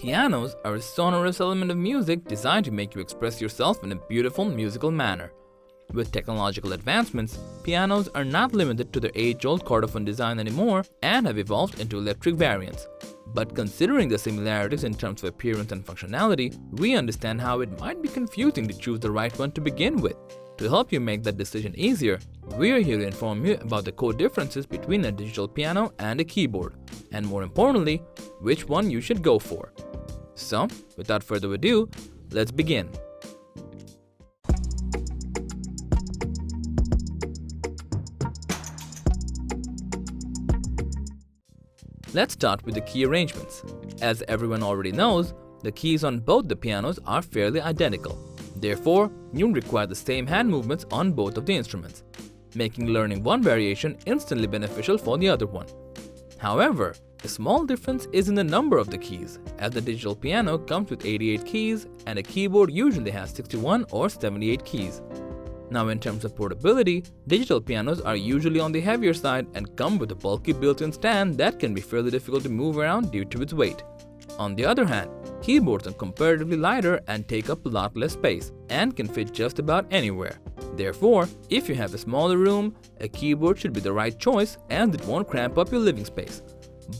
Pianos are a sonorous element of music designed to make you express yourself in a beautiful musical manner. With technological advancements, pianos are not limited to their age-old chordophone design anymore and have evolved into electric variants. But considering the similarities in terms of appearance and functionality, we understand how it might be confusing to choose the right one to begin with. To help you make that decision easier, we are here to inform you about the core differences between a digital piano and a keyboard, and more importantly, which one you should go for. So, without further ado, let's begin. Let's start with the key arrangements. As everyone already knows, the keys on both the pianos are fairly identical. Therefore, you'll require the same hand movements on both of the instruments, making learning one variation instantly beneficial for the other one. However, a small difference is in the number of the keys, as the digital piano comes with 88 keys and a keyboard usually has 61 or 78 keys. Now, in terms of portability, digital pianos are usually on the heavier side and come with a bulky built-in stand that can be fairly difficult to move around due to its weight. On the other hand, keyboards are comparatively lighter and take up a lot less space and can fit just about anywhere. Therefore, if you have a smaller room, a keyboard should be the right choice as it won't cramp up your living space.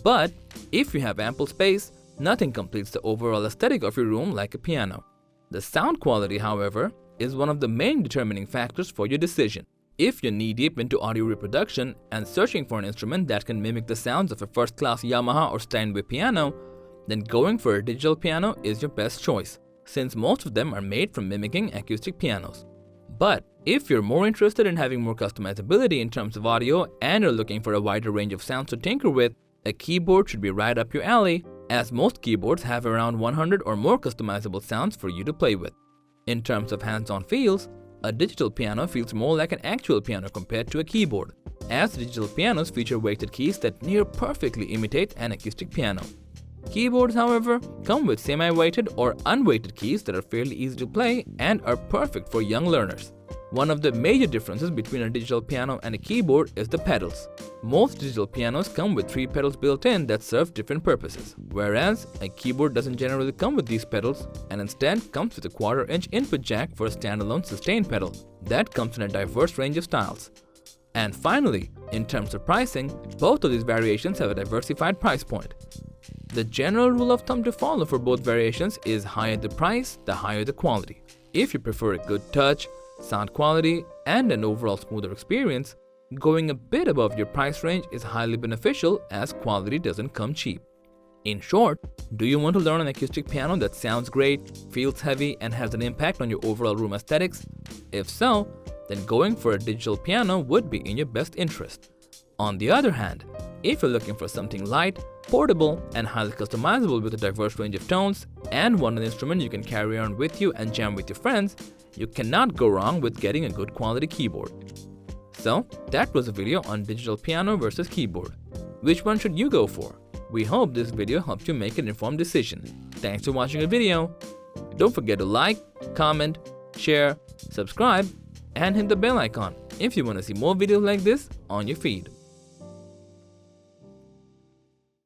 But if you have ample space, nothing completes the overall aesthetic of your room like a piano. The sound quality, however, is one of the main determining factors for your decision. If you're knee-deep into audio reproduction and searching for an instrument that can mimic the sounds of a first-class Yamaha or Steinway piano, then going for a digital piano is your best choice, since most of them are made from mimicking acoustic pianos. But if you're more interested in having more customizability in terms of audio and are looking for a wider range of sounds to tinker with, a keyboard should be right up your alley, as most keyboards have around 100 or more customizable sounds for you to play with. In terms of hands-on feels, a digital piano feels more like an actual piano compared to a keyboard, as digital pianos feature weighted keys that near perfectly imitate an acoustic piano. Keyboards, however, come with semi-weighted or unweighted keys that are fairly easy to play and are perfect for young learners. One of the major differences between a digital piano and a keyboard is the pedals. Most digital pianos come with 3 pedals built in that serve different purposes, whereas a keyboard doesn't generally come with these pedals and instead comes with a 1/4-inch input jack for a standalone sustain pedal that comes in a diverse range of styles. And finally, in terms of pricing, both of these variations have a diversified price point. The general rule of thumb to follow for both variations is higher the price, the higher the quality. If you prefer a good touch, sound quality, and an overall smoother experience, going a bit above your price range is highly beneficial as quality doesn't come cheap. In short, do you want to learn an acoustic piano that sounds great, feels heavy, and has an impact on your overall room aesthetics? If so, then going for a digital piano would be in your best interest. On the other hand, if you're looking for something light, portable, and highly customizable with a diverse range of tones, and want an instrument you can carry around with you and jam with your friends, you cannot go wrong with getting a good quality keyboard. So, that was a video on digital piano versus keyboard. Which one should you go for? We hope this video helped you make an informed decision. Thanks for watching the video. Don't forget to like, comment, share, subscribe, and hit the bell icon if you want to see more videos like this on your feed.